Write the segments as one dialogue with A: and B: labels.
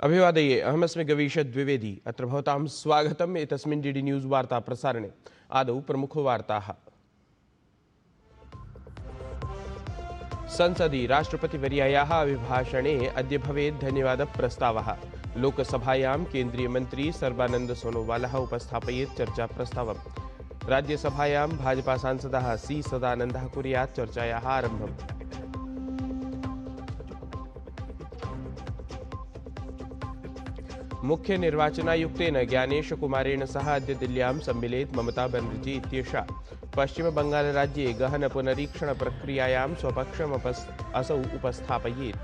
A: अभिवादये अहमस्मि गवीश द्विवेदी। अत्र भवतां स्वागतम् एतस्मिन् डीडी न्यूज़ वार्ता प्रसारणे। आदौ प्रमुखवार्ताः। संसदि राष्ट्रपतिवर्यायाः अभिभाषणे अद्य भवेत् धन्यवादप्रस्तावः। लोकसभायां केन्द्रीयमन्त्री सर्बानन्द सोनोवालः उपस्थापयेत् चर्चाप्रस्तावम्। राज्यसभायां भाजपा सांसदः सी सदानन्दः कुर्यात् चर्चायाः आरम्भम्। मुख्य निर्वाचनायुक्तेन ज्ञानेशकुमारेण सह अद्य दिल्ल्यां सम्मिलेत् ममता बनर्जी इत्येषा। पश्चिमबङ्गालराज्ये गहन पुनरीक्षणप्रक्रियायां स्वपक्षम् असौ उपस्थापयेत्।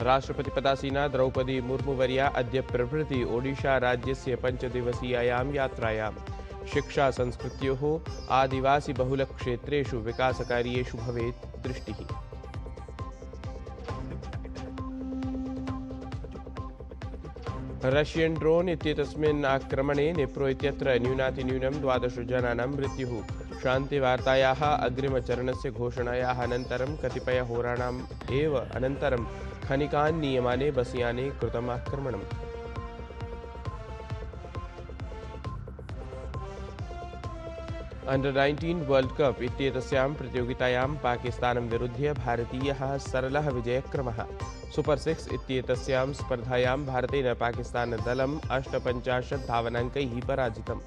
A: राष्ट्रपतिपदासीना द्रौपदी मुर्मुवर्या अद्य प्रभृति ओडिशाराज्यस्य 5 दिवसीयायां यात्रायां। शिक्षा संस्कृत्योः आदिवासिबहुलक्षेत्रेषु विकासकार्येषु भवेत् दृष्टिः। रशियन ड्रोन इत्येतस्मिन् आक्रमणे निप्रो इत्यत्र न्यूनातिन्यूनं 12 जनानां मृत्युः। शान्तिवार्तायाः अग्रिमचरणस्य घोषणायाः अनन्तरं कतिपयहोराणाम् एव अनन्तरं खनिकान् नीयमाने बसयाने कृतम् आक्रमणम्। अंडर-19 वर्ल्ड कप इत्येतस्यां प्रतियोगितायां पाकिस्तानं विरुध्य भारतीयः सरलः विजयक्रमः। सुपर 6 इत्येतस्यां स्पर्धायां भारतेन पाकिस्तानदलम् 58 धावनाङ्कैः पराजितम्।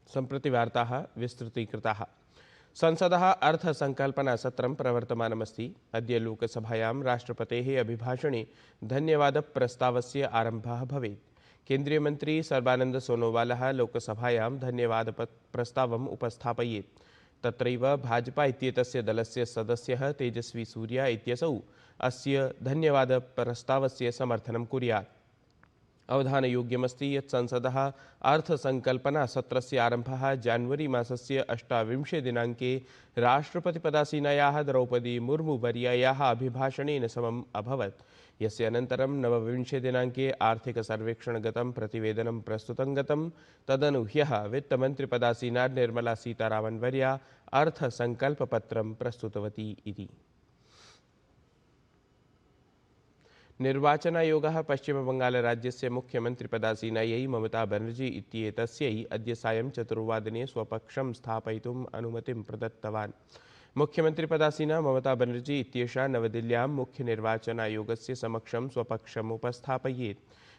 A: सम्प्रति वार्ताः विस्तृतीकृताः। संसदः अर्थसङ्कल्पनासत्रं प्रवर्तमानमस्ति। अद्य लोकसभायां राष्ट्रपतेः अभिभाषणे धन्यवादप्रस्तावस्य आरम्भः भवेत्। केन्द्रीय मंत्री सर्बानंद सोनोवालः लोकसभायां धन्यवादप्रस्तावम् उपस्थापयेत्। तत्रैव भाजपा इत्येतस्य दलस्य सदस्यः तेजस्वी सूर्या इत्यसौ अस्य धन्यवादप्रस्तावस्य समर्थनं कुर्यात्। अवधानयोग्यमस्ति यत् संसदः अर्थसङ्कल्पनासत्रस्य आरम्भः जान्वरी मासस्य 28 दिनाङ्के राष्ट्रपतिपदासीनायाः द्रौपदी मुर्मुवर्यायाः अभिभाषणेन समम् अभवत्, यस्य अनन्तरं 29 दिनाङ्के आर्थिकसर्वेक्षणगतं प्रतिवेदनं प्रस्तुतं गतं। तदनु ह्यः वित्तमन्त्रिपदासीना निर्मला सीतारामन्वर्या अर्थसङ्कल्पपत्रं प्रस्तुतवती इति। निर्वाचनायोगः पश्चिमबङ्गालराज्यस्य मुख्यमन्त्रिपदासीनायै ममता बनर्जी इत्येतस्यै अद्य सायं 4 वादने स्वपक्षं स्थापयितुम् अनुमतिं प्रदत्तवान्। मुख्यमन्त्रिपदासीना ममता बनर्जी इत्येषा नवदिल्ल्यां मुख्यनिर्वाचनायोगस्य समक्षं स्वपक्षम् उपस्थापयेत्।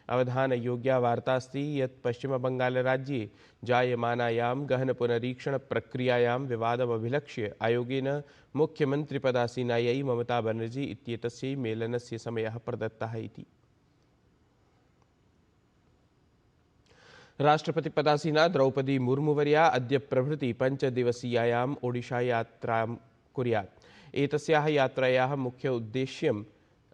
A: अवधानयोग्या वार्ता अस्ति यत् पश्चिमबङ्गालराज्ये जायमानायां गहनपुनरीक्षणप्रक्रियायां विवादमभिलक्ष्य आयोगेन मुख्यमन्त्रिपदासीनायै ममता बनर्जी इत्येतस्यै मेलनस्य समयः प्रदत्तः इति। राष्ट्रपतिपदासीना द्रौपदी मुर्मुवर्या अद्य प्रभृति 5 दिवसीयायाम् ओडिशायात्रां कुर्यात्। एतस्याः यात्रायाः मुख्य उद्देश्यं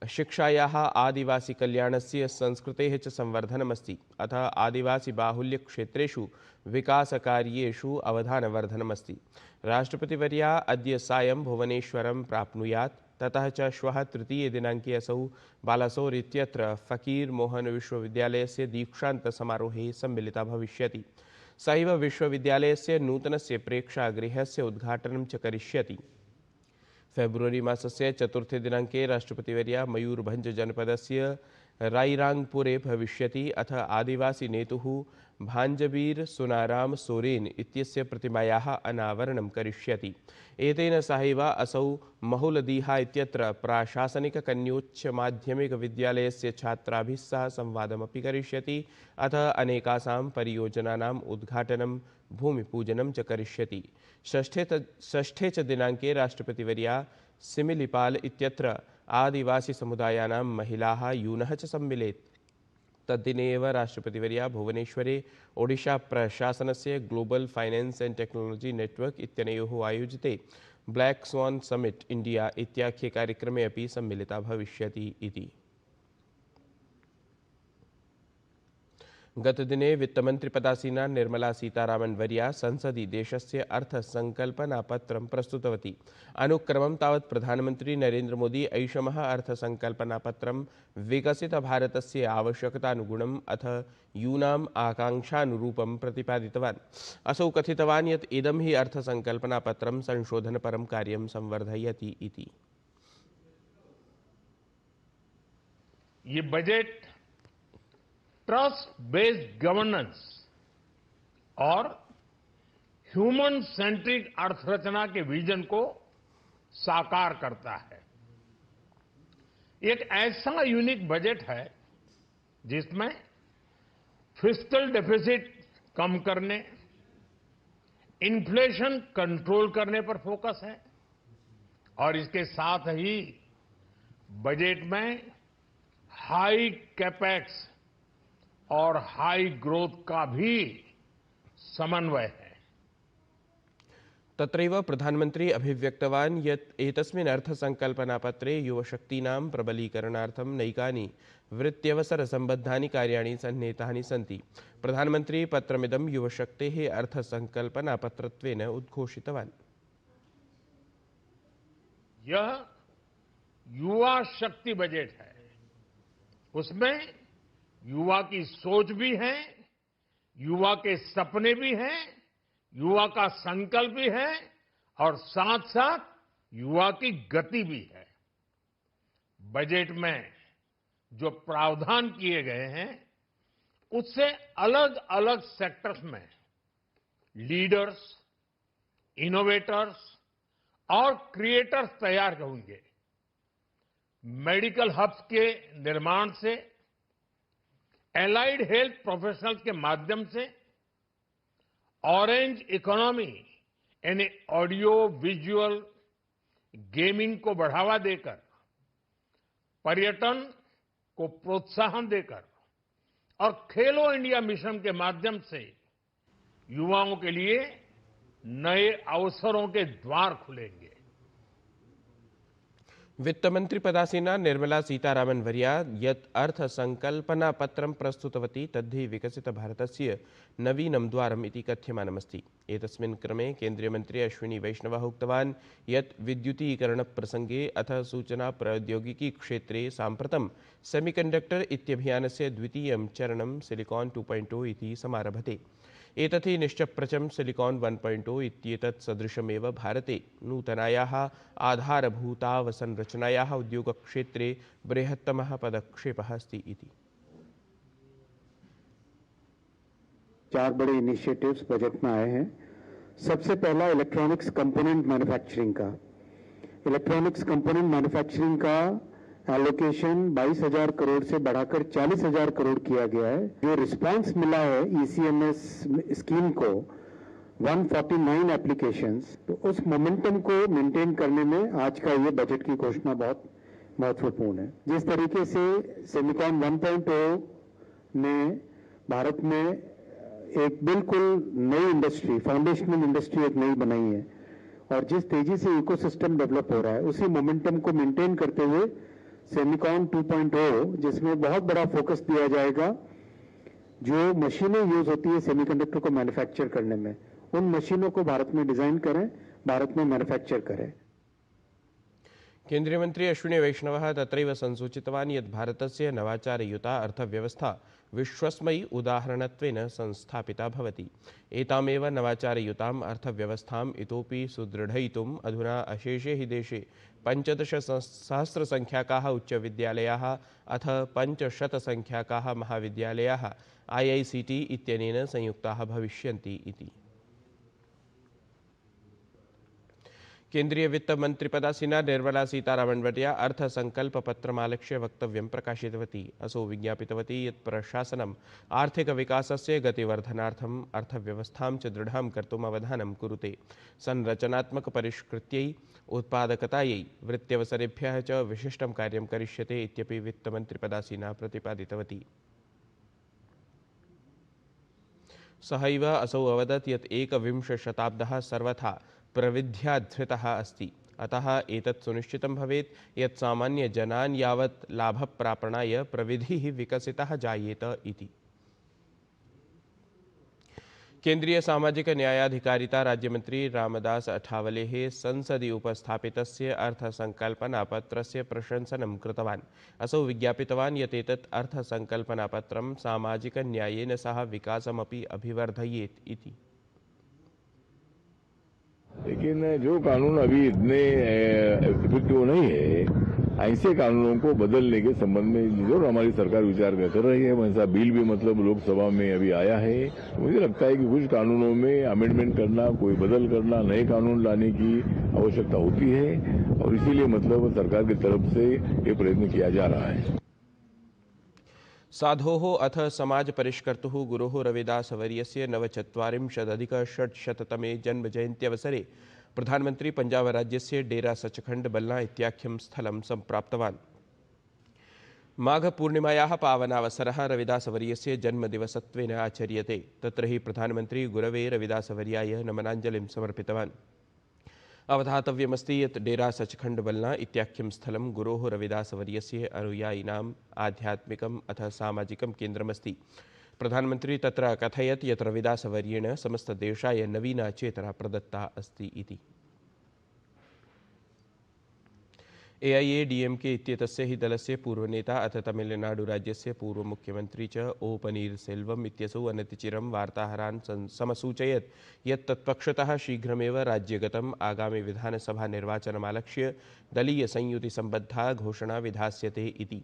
A: शिक्षायाः आदिवासीकल्याणस्य संस्कृतेः च संवर्धनमस्ति। अथ आदिवासीबाहुल्यक्षेत्रेषु विकासकार्येषु अवधानवर्धनमस्ति। राष्ट्रपतिवर्या अद्य सायं भुवनेश्वरं प्राप्नुयात्। ततः च श्वः 3 दिनाङ्के असौ बालासोर इत्यत्र फकीर मोहन विश्वविद्यालयस्य दीक्षान्तसमारोहे सम्मिलिता भविष्यति। सहैव विश्वविद्यालयस्य नूतनस्य प्रेक्षागृहस्य उद्घाटनं च करिष्यति। फेब्रुवरी मासस्य 4 दिनाङ्के राष्ट्रपतिवर्या मयूरभंज जनपदस्य राइराङ्गपुरे भविष्यति। अथ आदिवासी नेतुः भाञ्जबीर सुनाराम सोरेन इत्यस्य प्रतिमायाः अनावरणं करिष्यति। एतेन सहैव असौ महुलदीहा इत्यत्र प्राशासनिककन्योच्चमाध्यमिकविद्यालयस्य छात्राभिः सह संवादमपि करिष्यति। अथ अनेकासां परियोजनानाम् उद्घाटनं भूमिपूजनं च करिष्यति। षष्ठे च दिनाङ्के राष्ट्रपतिवर्या सिमिलिपाल इत्यत्र आदिवासीसमुदायानां महिलाः यूनः च सम्मिलेत्। तद्दिने एव राष्ट्रपतिवर्या भुवनेश्वरे ओडिशा प्रशासनस्य global finance and technology network इत्यनयोः आयोजिते ब्लैक स्वान समिट इंडिया इत्याख्ये कार्यक्रमे अपि सम्मिलिता भविष्यति इति। गतदिने वित्तमन्त्रिपदासीना निर्मला सीतारामन् वर्या संसदि देशस्य अर्थसङ्कल्पनापत्रं प्रस्तुतवती। अनुक्रमं तावत् प्रधानमन्त्री नरेन्द्रमोदी ऐषमः अर्थसङ्कल्पनापत्रं विकसितभारतस्य आवश्यकतानुगुणम् अथ यूनाम् आकाङ्क्षानुरूपं प्रतिपादितवान्। असौ कथितवान् यत् इदं हि अर्थसङ्कल्पनापत्रं संशोधनपरं कार्यं संवर्धयति इति।
B: ये बजट ट्रस्ट बेस्ड गवर्नेंस और ह्यूमन सेंट्रिक अर्थरचना के विजन को साकार करता है। एक ऐसा यूनिक बजट है जिसमें फिस्कल डेफिसिट कम करने, इन्फ्लेशन कंट्रोल करने पर फोकस है और इसके साथ ही बजट में हाई कैपेक्स और हाई ग्रोथ का भी समन्वय है।
A: तत्रैव प्रधानमंत्री अभिव्यक्तवान् यत् एतस्मिन् अर्थसङ्कल्पनापत्रे युवशक्तीनां प्रबलीकरणार्थं नैकानि वृत्त्यवसरसम्बद्धानि कार्याणि सन्निहितानि सन्ति। प्रधानमंत्री पत्रमिदं युवशक्तेः अर्थसङ्कल्पनापत्रत्वेन उद्घोषितवान्।
B: यह युवा शक्ति बजट है। उसमें युवा की सोच भी है, युवा के सपने भी हैं, युवा का संकल्प भी है और साथ साथ युवा की गति भी है। बजट में जो प्रावधान किए गए हैं उससे अलग अलग सेक्टर्स में लीडर्स, इनोवेटर्स और क्रिएटर्स तैयार होंगे। मेडिकल हब्स के निर्माण से, एलाइड हेल्थ प्रोफेशनल्स के माध्यम से, ऑरेंज इकोनॉमी यानी ऑडियो विजुअल गेमिंग को बढ़ावा देकर, पर्यटन को प्रोत्साहन देकर और खेलो इंडिया मिशन के माध्यम से युवाओं के लिए नए अवसरों के द्वार खुलेंगे।
A: वित्तमन्त्रिपदासीना निर्मला सीतारामन् वर्या यत् अर्थसङ्कल्पनापत्रं प्रस्तुतवती तद्धि विकसितभारतस्य नवीनं द्वारम् इति कथ्यमानमस्ति। एतस्मिन् क्रमे केन्द्रीयमन्त्री अश्विनी वैष्णवः उक्तवान् यत् विद्युतीकरणप्रसङ्गे अथ सूचनाप्रौद्योगिकी क्षेत्रे साम्प्रतं सेमिकण्डक्टर इत्यभियानस्य द्वितीयं चरणं सिलिकॉन 2.0 इति समारभते। एतद्धि निश्चप्रचं सिलिकॉन 1.0 इत्येतत् सदृशमेव भारते नूतनायाः आधारभूतावसंरचनायाः उद्योगक्षेत्रे बृहत्तमः पदक्षेपः अस्ति इति।
C: 4 बड़े इनिशिएटिव्स बजट में आए हैं। सबसे पहला इलेक्ट्रॉनिक्स कंपोनेंट मैन्युफैक्चरिंग का। इलेक्ट्रॉनिक्स कंपोनेंट मैन्युफैक्चरिंग का एलोकेशन 22,000 करोड़ से बढ़ाकर 40,000 करोड़ किया गया है। जो रिस्पांस मिला है ईसीएमएस स्कीम को 149 एप्लीकेशंस, तो उस मोमेंटम को मेंटेन करने में आज का ये बजट की घोषणा बहुत महत्वपूर्ण है। जिस तरीके से सेमिकॉन 1.0 ने भारत में एक बिल्कुल नई इंडस्ट्री, फाउंडेशनल इंडस्ट्री एक नई बनाई है और जिस तेजी से इकोसिस्टम डेवलप हो रहा है उसी मोमेंटम को मेंटेन करते हुए सेमिकॉन 2.0 जिसमें बहुत बड़ा फोकस दिया जाएगा जो मशीनें यूज होती है सेमीकंडक्टर को मैन्युफैक्चर करने में, उन मशीनों को भारत में डिजाइन करें, भारत में मैन्युफैक्चर करें।
A: केन्द्रीय मंत्री अश्विनी वैष्णवः तत्रैव संसूचितवान् यत् भारतस्य नवाचारयुता अर्थव्यवस्था विश्वस्मयी उदाहरणत्वेन संस्थापिता भवति। एतामेव नवाचारयुताम् अर्थव्यवस्थाम् इतोपि सुदृढयितुम् अधुना अशेषे हि देशे 15,000 उच्चविद्यालयाः अथ 500 महाविद्यालयाः IICT इत्यनेन संयुक्ताः भविष्यन्ति इति। केन्द्रीय वित्त मंत्रिपदासीना निर्मला सीतारामन् वर्या अर्थसङ्कल्पपत्रमालक्ष्य वक्तव्यं प्रकाशितवती। असौ विज्ञापितवती यत् प्रशासनम् आर्थिकविकासस्य गतिवर्धनार्थम् अर्थव्यवस्थां च दृढां कर्तुम् अवधानं कुरुते। संरचनात्मकपरिष्कृत्यै उत्पादकतायै वृत्त्यवसरेभ्यः च विशिष्टं कार्यं करिष्यते इत्यपि वित्तमन्त्रिपदासीना प्रतिपादितवती। सहैव असौ अवदत् यत् एकविंशशताब्दः सर्वथा प्रविध्याधृतः अस्ति, अतः एतत् सुनिश्चितं भवेत् यत् सामान्यजनान् यावत् लाभप्रापणाय प्रविधिः विकसितः जायेत इति। केन्द्रीय सामाजिक न्यायाधिकारिता राज्यमंत्री रामदास अठावलेः संसदि उपस्थापितस्य अर्थसंकल्पनापत्रस्य प्रशंसनं कृतवान्। असौ विज्ञापितवान् यत् एतत् अर्थसंकल्पनापत्रं सामाजिकन्यायेन सह विकासमपि अभिवर्धयेत् इति।
D: लेकिन जो कानून अभी इतने इफेक्टिव नहीं है, ऐसे कानूनों को बदलने के संबंध में जरूर हमारी सरकार विचार कर रही है। वैसा बिल भी मतलब लोकसभा में अभी आया है। मुझे लगता है कि कुछ कानूनों में अमेंडमेंट करना, कोई बदल करना, नए कानून लाने की आवश्यकता होती है और इसीलिए मतलब सरकार की तरफ से ये प्रयत्न किया जा रहा है।
A: साधोः अथ समाज परिष्कर्तुः गुरोः रविदासवर्यस्य 49,800तमे जन्मजयन्त्यवसरे प्रधानमंत्री पंजाब राज्यस्य डेरा सचखंड बल्ला इत्याख्यं स्थलं सम्प्राप्तवान्। माघपूर्णिमायाः पावनावसरः रविदासवर्यस्य जन्मदिवसत्वेन आचर्यते। तत्र हि प्रधानमंत्री गुरवे रविदासवर्याय नमनाञ्जलिं समर्पितवान्। अवधातव्यमस्ति यत् डेरा सचखंड बल्ला इत्याख्यं स्थलं गुरोः रविदासवर्यस्य अनुयायिनाम् आध्यात्मिकम् अथ सामाजिकं केन्द्रमस्ति। प्रधानमंत्री तत्र अकथयत् यत् रविदासवर्येण समस्तदेशाय नवीना चेतना प्रदत्ता अस्ति इति। AIADMK इत्येतस्य हि दलस्य पूर्वनेता अथ तमिलनाडुराज्यस्य पूर्वमुख्यमंत्री च ओ पनीरसेल्वम इत्यसौ अनतिचिरं वार्ताहरान् समसूचयत् यत् तत्पक्षतः शीघ्रमेव राज्यगतम् आगामि विधानसभानिर्वाचनमालक्ष्य दलीयसंयुतिसम्बद्धा घोषणा विधास्यते इति।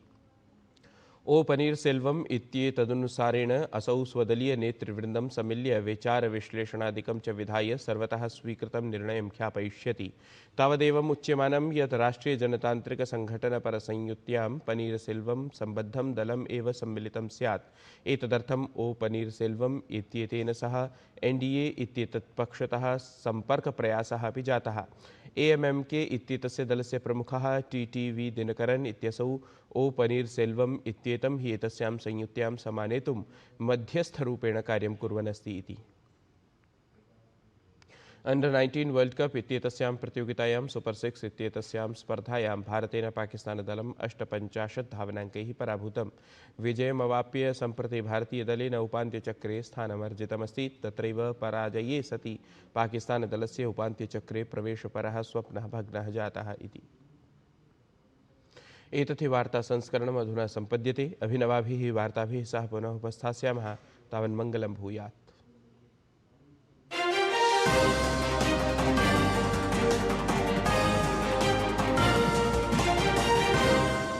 A: ओ पनीरसेल्वम इत्येतदनुसारेण असौ स्वदलीय नेतृवृन्दं सम्मिल्य विचारविश्लेषणादिकं च विधाय सर्वतः स्वीकृतं निर्णयं ख्यापयिष्यति। तावदेवम् उच्यमानं यत् राष्ट्रियजनतान्त्रिकसङ्घटनपरसंयुत्यां पनीरसेल्वम सम्बद्धं दलम् एव सम्मिलितं स्यात्। एतदर्थम् ओ पनीरसेल्वम इत्येतेन सह NDA इत्येतत् पक्षतः सम्पर्कप्रयासः अपि जातः। AMMK इत्येतस्य दलस्य प्रमुखः TTV दिनकरन् इत्यसौ ओ पनीरसेल्वम इत्येतं हि एतस्यां संयुत्यां समानेतुं मध्यस्थरूपेण कार्यं कुर्वन् अस्ति इति। अंडर-19 वर्ल्ड कप इत्येतस्यां प्रतियोगितायां सुपर 6 इत्येतस्यां स्पर्धायां भारतेन पाकिस्तानदलं 58 धावनाङ्कैः पराभूतम्। विजयमवाप्य सम्प्रति भारतीयदलेन उपान्त्यचक्रे स्थानमर्जितमस्ति। तत्रैव पराजये सति पाकिस्तानदलस्य उपान्त्यचक्रे प्रवेशपरः स्वप्नः भग्नः जातः इति। एतत् हि वार्तासंस्करणम् अधुना सम्पद्यते। अभिनवाभिः वार्ताभिः सह पुनः उपस्थास्यामः। तावन्मङ्गलं भूयात्।